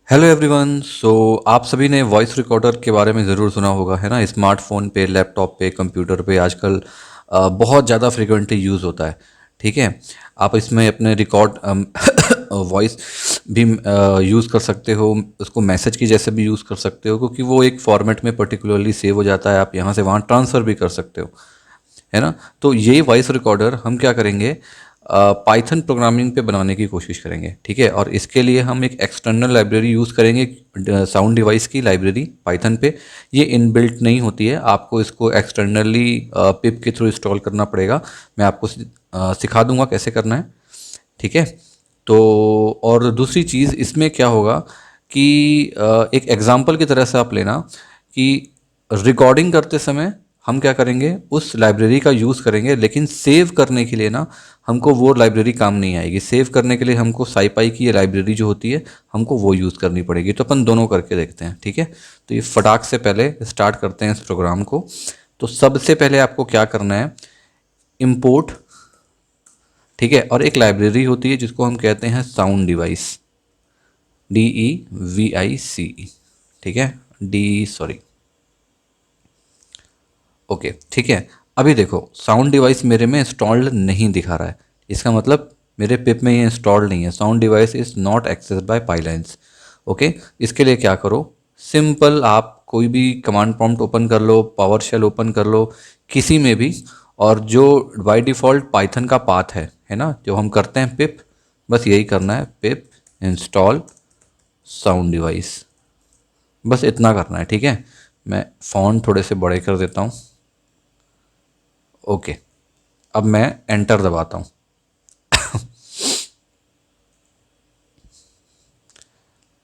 Hello everyone. आप सभी ने वॉइस रिकॉर्डर के बारे में ज़रूर सुना होगा, है ना। स्मार्टफोन पे, लैपटॉप पे, कंप्यूटर पे आजकल बहुत ज़्यादा फ्रिक्वेंटली यूज़ होता है। ठीक है। आप इसमें अपने रिकॉर्ड वॉइस भी यूज़ कर सकते हो, उसको मैसेज की जैसे भी यूज़ कर सकते हो, क्योंकि वो एक फॉर्मेट में पर्टिकुलरली सेव हो जाता है। आप यहाँ से वहाँ ट्रांसफ़र भी कर सकते हो, है ना। तो ये वॉइस रिकॉर्डर हम क्या करेंगे, पाइथन प्रोग्रामिंग पे बनाने की कोशिश करेंगे। ठीक है। और इसके लिए हम एक एक्सटर्नल लाइब्रेरी यूज़ करेंगे, साउंड डिवाइस की लाइब्रेरी पाइथन पे। ये इनबिल्ट नहीं होती है, आपको इसको एक्सटर्नली पिप के थ्रू इंस्टॉल करना पड़ेगा। मैं आपको सिखा दूंगा कैसे करना है। ठीक है। तो और दूसरी चीज़ इसमें क्या होगा कि एक एग्जांपल की तरह से आप लेना कि रिकॉर्डिंग करते समय हम क्या करेंगे, उस लाइब्रेरी का यूज़ करेंगे, लेकिन सेव करने के लिए ना हमको वो लाइब्रेरी काम नहीं आएगी। सेव करने के लिए हमको साईपाई की ये लाइब्रेरी जो होती है, हमको वो यूज़ करनी पड़ेगी। तो अपन दोनों करके देखते हैं। ठीक है। तो ये फटाक से पहले स्टार्ट करते हैं इस प्रोग्राम को। तो सबसे पहले आपको क्या करना है, इम्पोर्ट। ठीक है। और एक लाइब्रेरी होती है जिसको हम कहते हैं साउंड डिवाइस, DEVICE। ठीक है। D sorry okay. ठीक है। अभी देखो, साउंड डिवाइस मेरे में इंस्टॉल्ड नहीं दिखा रहा है। इसका मतलब मेरे पिप में ये इंस्टॉल्ड नहीं है। Sound device is not access by पाइलाइंस। ओके। इसके लिए क्या करो, सिंपल आप कोई भी कमांड प्रॉम्प्ट ओपन कर लो, पावर शेल ओपन कर लो, किसी में भी। और जो बाय डिफ़ॉल्ट पाइथन का पाथ है ना, जो हम करते हैं पिप, बस यही करना है, पिप इंस्टॉल साउंड डिवाइस। बस इतना करना है। ठीक है। मैं फ़ॉन्ट थोड़े से बड़े कर देता हूँ। ओके। अब मैं एंटर दबाता हूँ।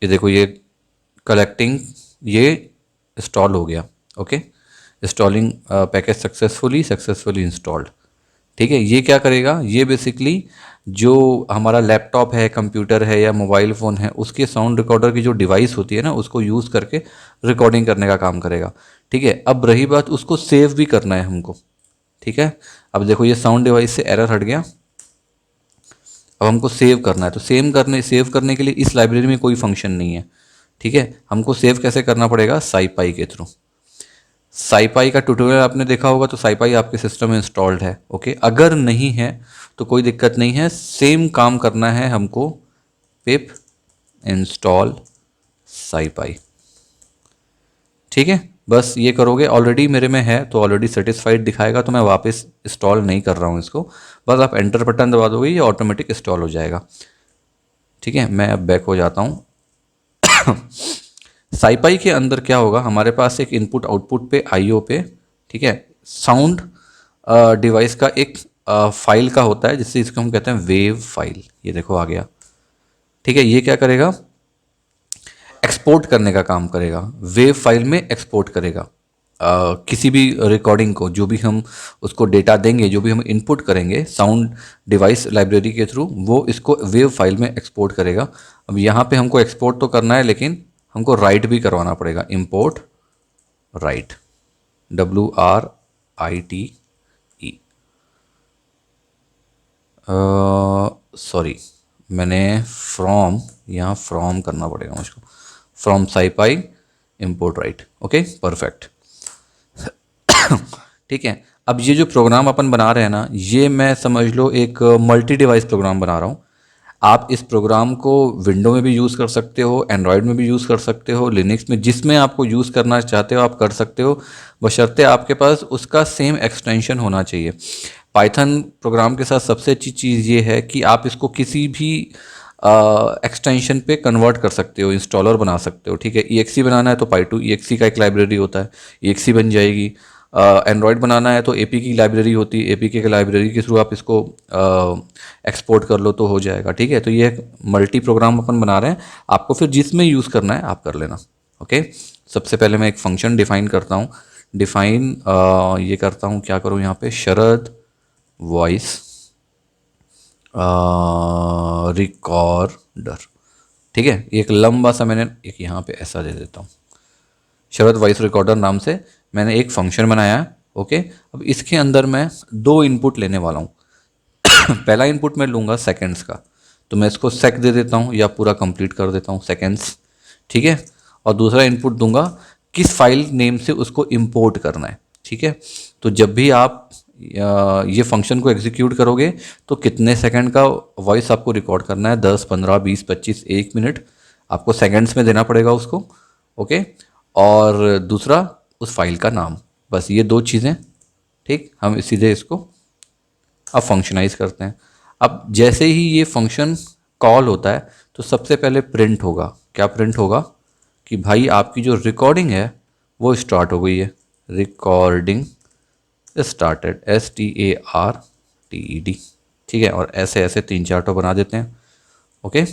ये देखो, ये कलेक्टिंग, ये इंस्टॉल हो गया। Okay. Installing package successfully installed. ठीक है। ये क्या करेगा, ये बेसिकली जो हमारा लैपटॉप है, कंप्यूटर है या मोबाइल फ़ोन है, उसके साउंड रिकॉर्डर की जो डिवाइस होती है ना, उसको यूज़ करके रिकॉर्डिंग करने का काम करेगा। ठीक है। अब रही बात, उसको सेव भी करना है हमको। ठीक है। अब देखो, ये साउंड डिवाइस से एरर हट गया। अब हमको सेव करना है, तो सेव करने के लिए इस लाइब्रेरी में कोई फंक्शन नहीं है। ठीक है। हमको सेव कैसे करना पड़ेगा, साईपाई के थ्रू। साईपाई का ट्यूटोरियल आपने देखा होगा, तो साईपाई आपके सिस्टम में इंस्टॉल्ड है। ओके। अगर नहीं है तो कोई दिक्कत नहीं है, सेम काम करना है हमको, पिप इंस्टॉल साईपाई। ठीक है। बस ये करोगे, ऑलरेडी मेरे में है तो ऑलरेडी सेटिस्फाइड दिखाएगा, तो मैं वापस इंस्टॉल नहीं कर रहा हूँ इसको। बस आप एंटर बटन दबा दोगे, ये ऑटोमेटिक इंस्टॉल हो जाएगा। ठीक है। मैं अब बैक हो जाता हूँ। साईपाई के अंदर क्या होगा, हमारे पास एक इनपुट आउटपुट पे, आईओ पे, ठीक है, साउंड डिवाइस का एक फाइल का होता है, जिससे इसको हम कहते हैं वेव फाइल। ये देखो आ गया। ठीक है। ये क्या करेगा, एक्सपोर्ट करने का काम करेगा, वेव फाइल में एक्सपोर्ट करेगा। किसी भी रिकॉर्डिंग को, जो भी हम उसको डेटा देंगे, जो भी हम इनपुट करेंगे साउंड डिवाइस लाइब्रेरी के थ्रू, वो इसको वेव फाइल में एक्सपोर्ट करेगा। अब यहाँ पे हमको एक्सपोर्ट तो करना है, लेकिन हमको राइट भी करवाना पड़ेगा। Import write, WRITE। सॉरी, मैंने फ्रॉम, यहाँ फ्रॉम करना पड़ेगा मुझको। From SciPy import write. Okay, perfect. ठीक है। अब ये जो प्रोग्राम अपन बना रहे हैं ना, ये मैं समझ लो एक मल्टी डिवाइस प्रोग्राम बना रहा हूँ। आप इस प्रोग्राम को विंडो में भी यूज़ कर सकते हो, एंड्रॉयड में भी यूज़ कर सकते हो, लिनक्स में, जिसमें आपको यूज़ करना चाहते हो आप कर सकते हो, बशर्ते आपके पास उसका सेम एक्सटेंशन होना चाहिए। पाइथन प्रोग्राम के साथ सबसे अच्छी चीज़ ये है कि आप इसको किसी भी एक्सटेंशन पे कन्वर्ट कर सकते हो, इंस्टॉलर बना सकते हो। ठीक है। EXE बनाना है तो पाई2 EXE का एक लाइब्रेरी होता है, EXE बन जाएगी। एंड्रॉयड बनाना है तो APK की लाइब्रेरी होती है, APK की लाइब्रेरी के थ्रू आप इसको एक्सपोर्ट कर लो तो हो जाएगा। ठीक है। तो ये एक मल्टी प्रोग्राम अपन बना रहे हैं, आपको फिर जिसमें यूज़ करना है आप कर लेना। ओके। सबसे पहले मैं एक फंक्शन डिफाइन करता हूँ। डिफाइन ये करता हूँ, क्या करूँ यहाँ पे, शरद वॉइस रिकॉर्डर। ठीक है। एक लंबा सा मैंने एक यहाँ पे ऐसा दे देता हूँ, शरद वॉइस रिकॉर्डर नाम से मैंने एक फंक्शन बनाया है। ओके। अब इसके अंदर मैं दो इनपुट लेने वाला हूँ। पहला इनपुट मैं लूँगा सेकंड्स का, तो मैं इसको सेक दे देता हूँ या पूरा कंप्लीट कर देता हूँ, सेकंड्स। ठीक है। और दूसरा इनपुट दूंगा किस फाइल नेम से उसको इंपोर्ट करना है, ठीक है। तो जब भी आप ये फंक्शन को एग्जीक्यूट करोगे तो कितने सेकंड का वॉइस आपको रिकॉर्ड करना है, 10, 15, 20, 25, 1 मिनट, आपको सेकंड्स में देना पड़ेगा उसको। ओके। और दूसरा उस फाइल का नाम, बस ये दो चीज़ें। ठीक, हम सीधे इसको अब फंक्शनाइज करते हैं। अब जैसे ही ये फंक्शन कॉल होता है तो सबसे पहले प्रिंट होगा, क्या प्रिंट होगा कि भाई आपकी जो रिकॉर्डिंग है वो स्टार्ट हो गई है। रिकॉर्डिंग स्टार्टेड, STARTED, ठीक है। और ऐसे ऐसे 3-4 तो बना देते हैं। ओके,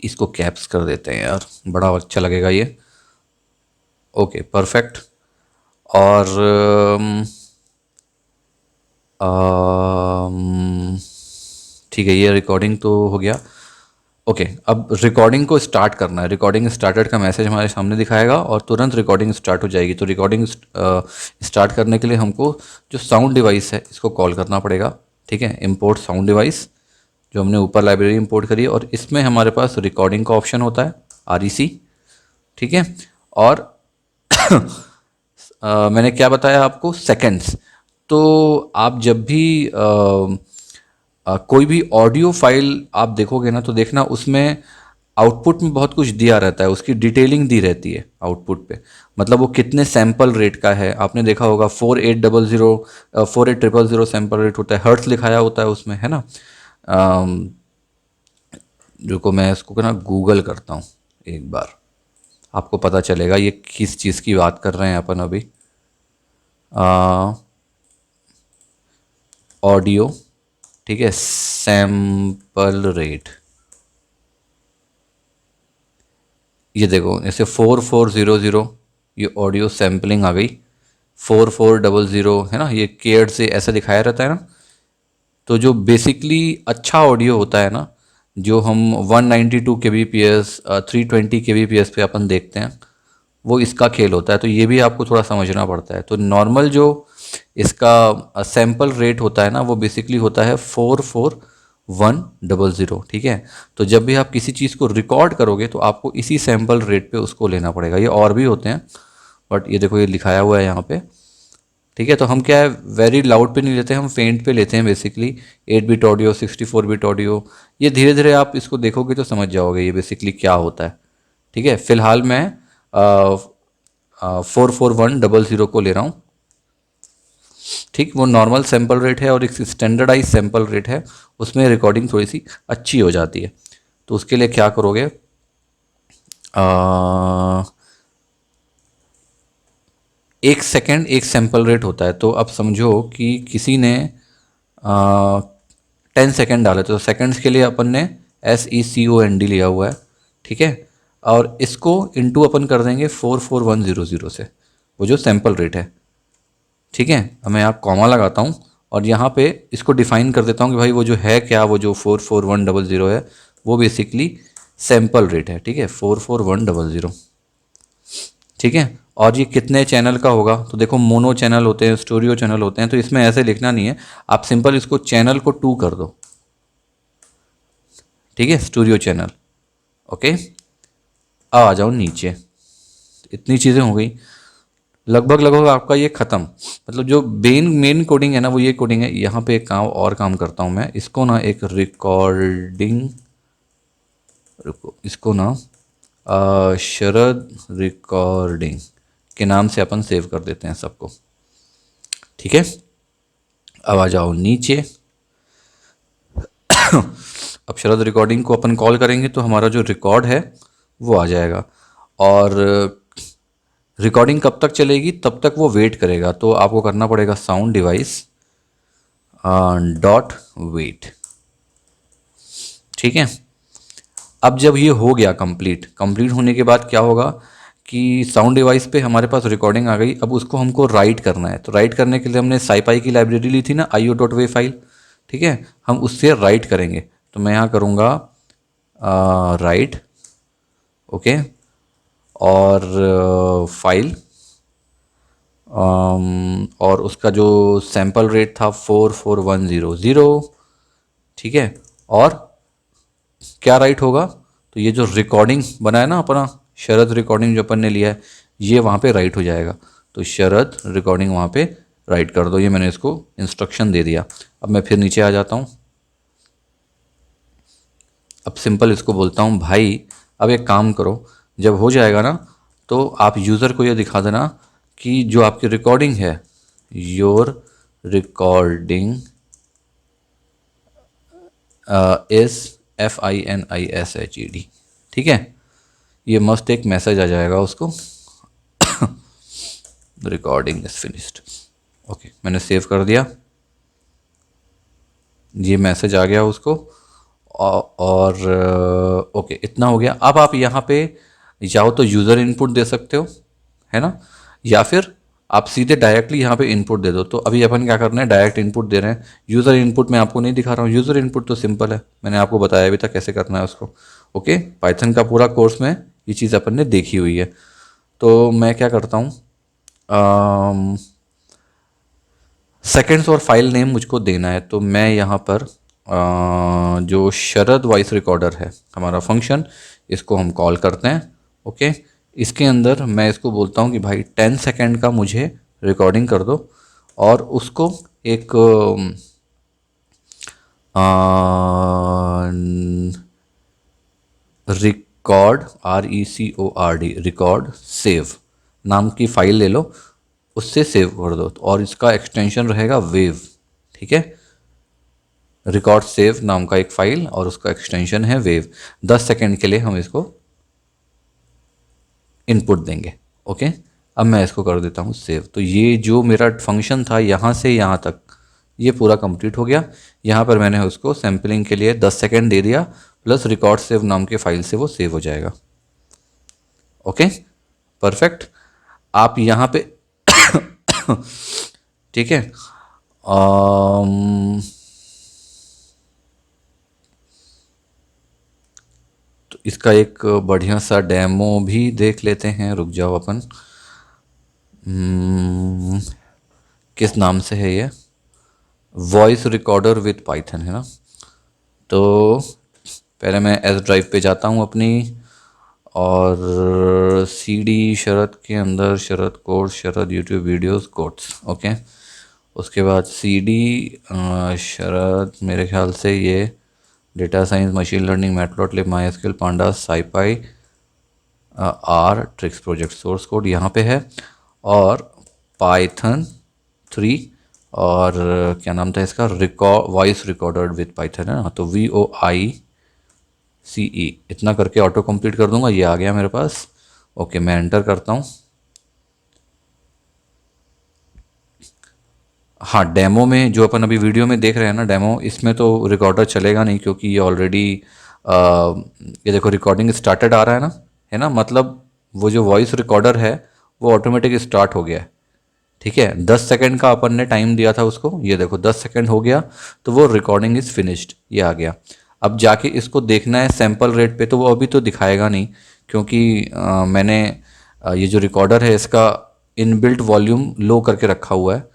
इसको कैप्स कर देते हैं यार, बड़ा अच्छा लगेगा ये। Okay, perfect. और ठीक है, ये रिकॉर्डिंग तो हो गया। ओके, अब रिकॉर्डिंग को स्टार्ट करना है। रिकॉर्डिंग स्टार्टेड का मैसेज हमारे सामने दिखाएगा और तुरंत रिकॉर्डिंग स्टार्ट हो जाएगी। तो रिकॉर्डिंग स्टार्ट करने के लिए हमको जो साउंड डिवाइस है इसको कॉल करना पड़ेगा, ठीक है। इंपोर्ट साउंड डिवाइस, जो हमने ऊपर लाइब्रेरी इंपोर्ट करी है, और इसमें हमारे पास रिकॉर्डिंग का ऑप्शन होता है, REC, ठीक है। और मैंने क्या बताया आपको, सेकंड्स। तो आप जब भी कोई भी ऑडियो फाइल आप देखोगे ना, तो देखना उसमें आउटपुट में बहुत कुछ दिया रहता है, उसकी डिटेलिंग दी रहती है आउटपुट पे। मतलब वो कितने सैंपल रेट का है, आपने देखा होगा 4800 4800 सैंपल रेट होता है, हर्ट्स लिखाया होता है उसमें, है ना। रुको मैं इसको ना गूगल करता हूँ एक बार, आपको पता चलेगा ये किस चीज़ की बात कर रहे हैं अपन अभी। ऑडियो, ठीक है, सैंपल रेट, ये देखो ऐसे 4400, ये ऑडियो सैम्पलिंग आ गई। 4400 है ना, ये केयर से ऐसा दिखाया रहता है ना। तो जो बेसिकली अच्छा ऑडियो होता है ना, जो हम 192 kbps 320 kbps पे अपन देखते हैं, वो इसका खेल होता है। तो ये भी आपको थोड़ा समझना पड़ता है। तो नॉर्मल जो इसका सैंपल रेट होता है ना, वो बेसिकली होता है 44100, ठीक है। तो जब भी आप किसी चीज़ को रिकॉर्ड करोगे तो आपको इसी सैंपल रेट पे उसको लेना पड़ेगा। ये और भी होते हैं, बट ये देखो ये लिखाया हुआ है यहाँ पे, ठीक है। तो हम क्या है, वेरी लाउड पे नहीं लेते, हम फेंट पे लेते हैं basically. 8 bit audio, 64 bit audio, ये धीरे धीरे आप इसको देखोगे तो समझ जाओगे ये बेसिकली क्या होता है, ठीक है। फिलहाल मैं 44100 को ले रहा हूँ, ठीक। वो नॉर्मल सैंपल रेट है और एक स्टैंडर्डाइज सैंपल रेट है, उसमें रिकॉर्डिंग थोड़ी सी अच्छी हो जाती है। तो उसके लिए क्या करोगे, एक सेकेंड एक सैंपल रेट होता है। तो अब समझो कि किसी ने 10 सेकेंड डाले, तो सेकेंड्स के लिए अपन ने SECOND लिया हुआ है, ठीक है। और इसको इंटू अपन कर देंगे 44100 से, वो जो सैंपल रेट है, ठीक है। अब मैं यहाँ कॉमा लगाता हूँ और यहाँ पे इसको डिफाइन कर देता हूँ कि भाई वो जो है क्या, वो जो 44100 है वो बेसिकली सैंपल रेट है, ठीक है, 44100, ठीक है। और ये कितने चैनल का होगा, तो देखो मोनो चैनल होते हैं, स्टूडियो चैनल होते हैं, तो इसमें ऐसे लिखना नहीं है, आप सिंपल इसको चैनल को 2 कर दो, ठीक है, स्टूडियो चैनल। ओके, अब आ जाओ नीचे। इतनी चीज़ें हो गई, लगभग लगभग आपका ये ख़त्म। मतलब जो मेन कोडिंग है ना, वो ये कोडिंग है। यहाँ पे एक काम करता हूँ मैं, इसको ना एक रिकॉर्डिंग, रुको इसको ना शरद रिकॉर्डिंग के नाम से अपन सेव कर देते हैं सबको, ठीक है। अब आ जाओ नीचे। अब शरद रिकॉर्डिंग को अपन कॉल करेंगे तो हमारा जो रिकॉर्ड है वो आ जाएगा। और रिकॉर्डिंग कब तक चलेगी, तब तक वो वेट करेगा। तो आपको करना पड़ेगा साउंड डिवाइस डॉट वेट, ठीक है। अब जब ये हो गया कंप्लीट होने के बाद क्या होगा कि साउंड डिवाइस पे हमारे पास रिकॉर्डिंग आ गई। अब उसको हमको राइट करना है। तो राइट करने के लिए हमने साईपाई की लाइब्रेरी ली थी ना, IO.WAV फाइल, ठीक है। हम उससे राइट करेंगे। तो मैं यहाँ करूँगा राइट, ओके। और फाइल, और उसका जो सैंपल रेट था 44100, ठीक है। और क्या राइट होगा, तो ये जो रिकॉर्डिंग बना है ना अपना, शरद रिकॉर्डिंग जो अपन ने लिया है, ये वहाँ पे राइट हो जाएगा। तो शरद रिकॉर्डिंग वहाँ पे राइट कर दो, ये मैंने इसको इंस्ट्रक्शन दे दिया। अब मैं फिर नीचे आ जाता हूँ। अब सिंपल इसको बोलता हूँ भाई अब एक काम करो, जब हो जाएगा ना तो आप यूज़र को ये दिखा देना कि जो आपकी रिकॉर्डिंग है, योर रिकॉर्डिंग इस FINISHED, ठीक है। ये मस्त एक मैसेज आ जाएगा उसको, रिकॉर्डिंग इज फिनिश्ड। ओके, मैंने सेव कर दिया, ये मैसेज आ गया उसको। और ओके, इतना हो गया। अब आप यहाँ पे चाहो तो यूज़र इनपुट दे सकते हो, है ना, या फिर आप सीधे डायरेक्टली यहाँ पे इनपुट दे दो। तो अभी अपन क्या करना है, डायरेक्ट इनपुट दे रहे हैं। यूज़र इनपुट मैं आपको नहीं दिखा रहा हूँ, यूज़र इनपुट तो सिंपल है, मैंने आपको बताया अभी तक कैसे करना है उसको। ओके, पाइथन का पूरा कोर्स में ये चीज़ अपन ने देखी हुई है। तो मैं क्या करता हूँ, सेकेंड्स और फाइल नेम मुझको देना है। तो मैं यहाँ पर जो शरद वॉइस रिकॉर्डर है हमारा फंक्शन, इसको हम कॉल करते हैं। ओके, इसके अंदर मैं इसको बोलता हूँ कि भाई 10 सेकेंड का मुझे रिकॉर्डिंग कर दो, और उसको एक रिकॉर्ड RECORD रिकॉर्ड सेव नाम की फ़ाइल ले लो, उससे सेव कर दो, और इसका एक्सटेंशन रहेगा वेव, ठीक है। रिकॉर्ड सेव नाम का एक फ़ाइल और उसका एक्सटेंशन है वेव। 10 सेकेंड के लिए हम इसको इनपुट देंगे। ओके, अब मैं इसको कर देता हूँ सेव। तो ये जो मेरा फंक्शन था यहाँ से यहाँ तक, ये पूरा कंप्लीट हो गया। यहाँ पर मैंने उसको सैम्पलिंग के लिए 10 सेकेंड दे दिया, प्लस रिकॉर्ड सेव नाम के फाइल से वो सेव हो जाएगा। Okay, perfect. आप यहाँ पे ठीक है, तो इसका एक बढ़िया सा डेमो भी देख लेते हैं, रुक जाओ अपन। किस नाम से है ये, वॉइस रिकॉर्डर विद पाइथन, है ना। तो पहले मैं एस ड्राइव पे जाता हूँ अपनी, और CD शरद के अंदर Sharad course, Sharad YouTube videos course. Okay, उसके बाद CD शरद, मेरे ख्याल से ये data science, machine learning, Matplotlib, MySQL, pandas, SciPy, R tricks project source code यहाँ पे है, और पाइथन 3, और क्या नाम था इसका, वॉइस रिकॉर्डर विद पाइथन, है ना। तो VOICE इतना करके ऑटो कंप्लीट कर दूंगा, ये आ गया मेरे पास। ओके, मैं एंटर करता हूँ। हाँ, डेमो में जो अपन अभी वीडियो में देख रहे हैं ना डेमो, इसमें तो रिकॉर्डर चलेगा नहीं, क्योंकि ये ऑलरेडी ये देखो रिकॉर्डिंग स्टार्टेड आ रहा है ना, मतलब वो जो वॉइस रिकॉर्डर है वो ऑटोमेटिक स्टार्ट हो गया है, ठीक है। 10 सेकंड का अपन ने टाइम दिया था उसको, ये देखो 10 सेकंड हो गया, तो वो रिकॉर्डिंग इज़ फिनिश्ड, ये आ गया। अब जाके इसको देखना है सैम्पल रेट पे, तो वो अभी तो दिखाएगा नहीं, क्योंकि मैंने ये जो रिकॉर्डर है इसका इनबिल्ट वॉल्यूम लो करके रखा हुआ है।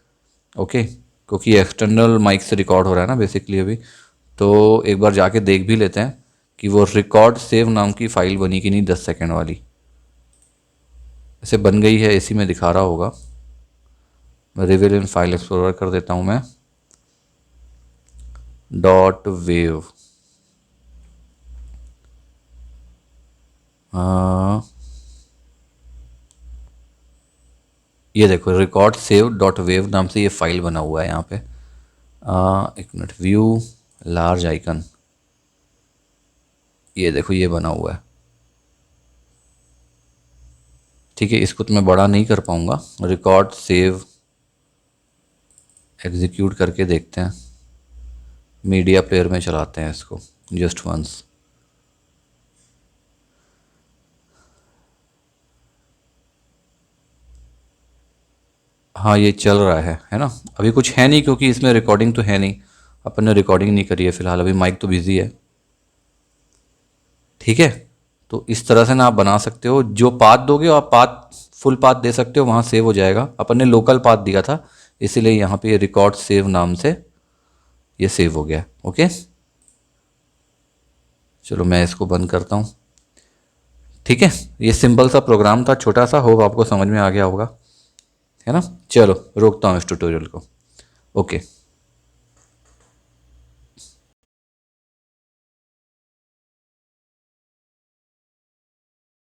ओके, क्योंकि एक्सटर्नल माइक से रिकॉर्ड हो रहा है ना बेसिकली अभी। तो एक बार जाके देख भी लेते हैं कि वो रिकॉर्ड सेव नाम की फ़ाइल बनी कि नहीं, 10 सेकंड वाली। ऐसे बन गई है, इसी में दिखा रहा होगा। रिवील इन फाइल एक्सप्लोरर कर देता हूँ मैं, डॉट वेव, ये देखो रिकॉर्ड सेव डॉट वेव नाम से ये फाइल बना हुआ है यहाँ पे। एक मिनट, व्यू लार्ज आइकन, ये देखो ये बना हुआ है, ठीक है। इसको तो मैं बड़ा नहीं कर पाऊँगा, रिकॉर्ड सेव एग्जीक्यूट करके देखते हैं, मीडिया प्लेयर में चलाते हैं इसको जस्ट वंस। हाँ, ये चल रहा है ना। अभी कुछ है नहीं, क्योंकि इसमें रिकॉर्डिंग तो है नहीं, अपन ने रिकॉर्डिंग नहीं करी है फिलहाल, अभी माइक तो बिजी है, ठीक है। तो इस तरह से ना आप बना सकते हो, जो पाथ दोगे आप पाथ फुल पाथ दे सकते हो, वहाँ सेव हो जाएगा। अपन ने लोकल पाथ दिया था, इसीलिए यहाँ पे ये रिकॉर्ड सेव नाम से ये सेव हो गया। ओके, चलो मैं इसको बंद करता हूँ। ठीक है, ये सिंपल सा प्रोग्राम था, छोटा सा, होप आपको समझ में आ गया होगा, है ना। चलो रोकता हूँ इस ट्यूटोरियल को। ओके।